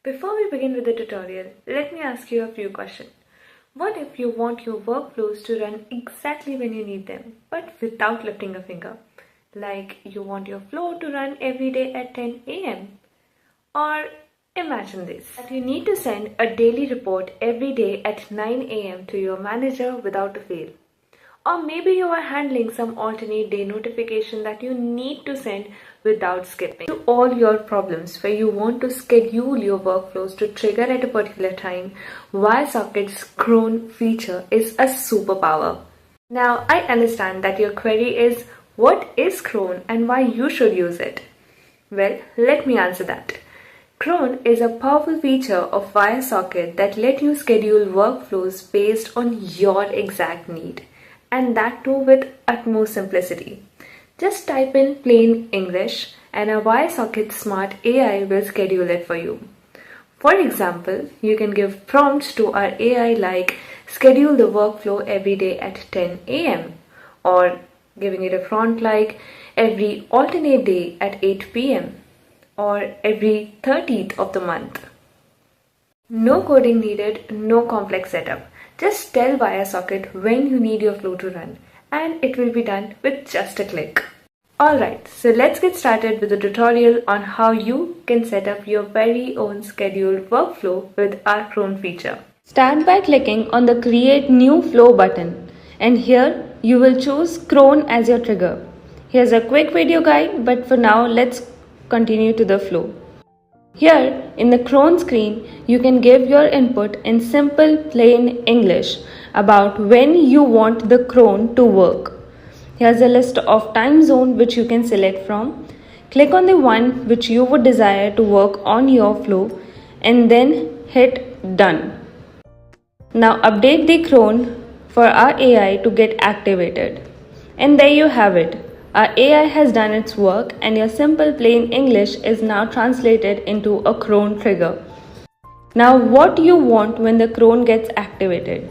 Before we begin with the tutorial, let me ask you a few questions. What if you want your workflows to run exactly when you need them, but without lifting a finger? Like you want your flow to run every day at 10 a.m. Or imagine this, that you need to send a daily report every day at 9 a.m. to your manager without a fail. Or maybe you are handling some alternate day notification that you need to send without skipping. To all your problems where you want to schedule your workflows to trigger at a particular time, viaSocket's Cron feature is a superpower. Now I understand that your query is, what is Cron and why you should use it? Well, let me answer that. Cron is a powerful feature of viaSocket that lets you schedule workflows based on your exact need, and that too with utmost simplicity. Just type in plain English and a viaSocket smart AI will schedule it for you. For example, you can give prompts to our AI like schedule the workflow every day at 10 a.m. or giving it a prompt like every alternate day at 8 p.m. or every 30th of the month. No coding needed, no complex setup. Just tell viaSocket when you need your flow to run and it will be done with just a click. Alright, so let's get started with the tutorial on how you can set up your very own scheduled workflow with our Cron feature. Start by clicking on the Create New Flow button, and here you will choose Cron as your trigger. Here's a quick video guide, but for now let's continue to the flow. Here in the Cron screen, you can give your input in simple plain English about when you want the Cron to work. Here's a list of time zone which you can select from. Click on the one which you would desire to work on your flow and then hit done. Now update the Cron for our AI to get activated. And there you have it. Our AI has done its work and your simple plain English is now translated into a Cron trigger. Now what do you want when the Cron gets activated?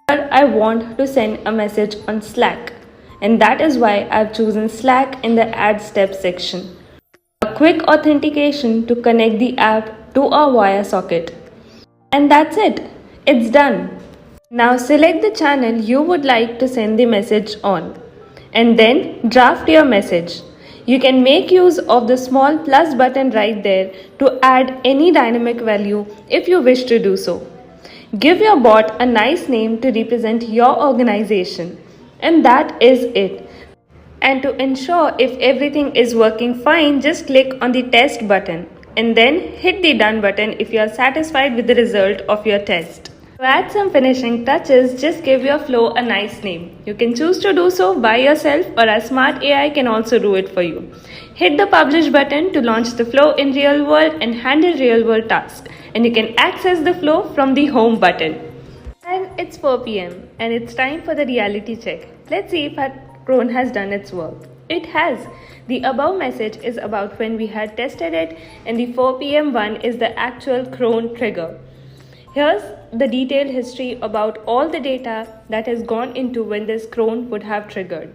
Here I want to send a message on Slack, and that is why I've chosen Slack in the Add Step section. A quick authentication to connect the app to our viaSocket. And that's it. It's done. Now select the channel you would like to send the message on, and then draft your message. You can make use of the small plus button right there to add any dynamic value if you wish to do so. Give your bot a nice name to represent your organization. And that is it. And to ensure if everything is working fine, just click on the test button and then hit the done button if you are satisfied with the result of your test. To add some finishing touches, just give your flow a nice name. You can choose to do so by yourself, or a smart AI can also do it for you. Hit the publish button to launch the flow in real world and handle real world tasks. And you can access the flow from the home button. And it's 4 p.m. and it's time for the reality check. Let's see if our Cron has done its work. It has. The above message is about when we had tested it, and the 4 p.m. one is the actual Cron trigger. Here's the detailed history about all the data that has gone into when this Cron would have triggered.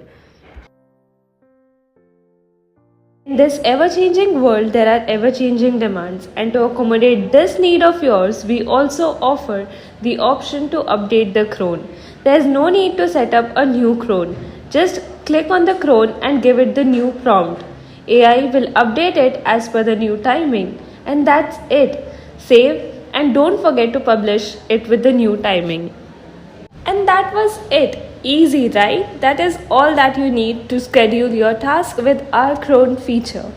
In this ever-changing world, there are ever-changing demands, and to accommodate this need of yours, we also offer the option to update the Cron. There's no need to set up a new Cron. Just click on the Cron and give it the new prompt. AI will update it as per the new timing, and that's it. Save. And don't forget to publish it with the new timing. And that was it. Easy, right? That is all that you need to schedule your task with our Cron feature.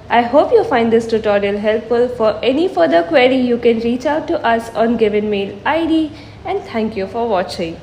I hope you find this tutorial helpful. For any further query, you can reach out to us on given mail ID. And thank you for watching.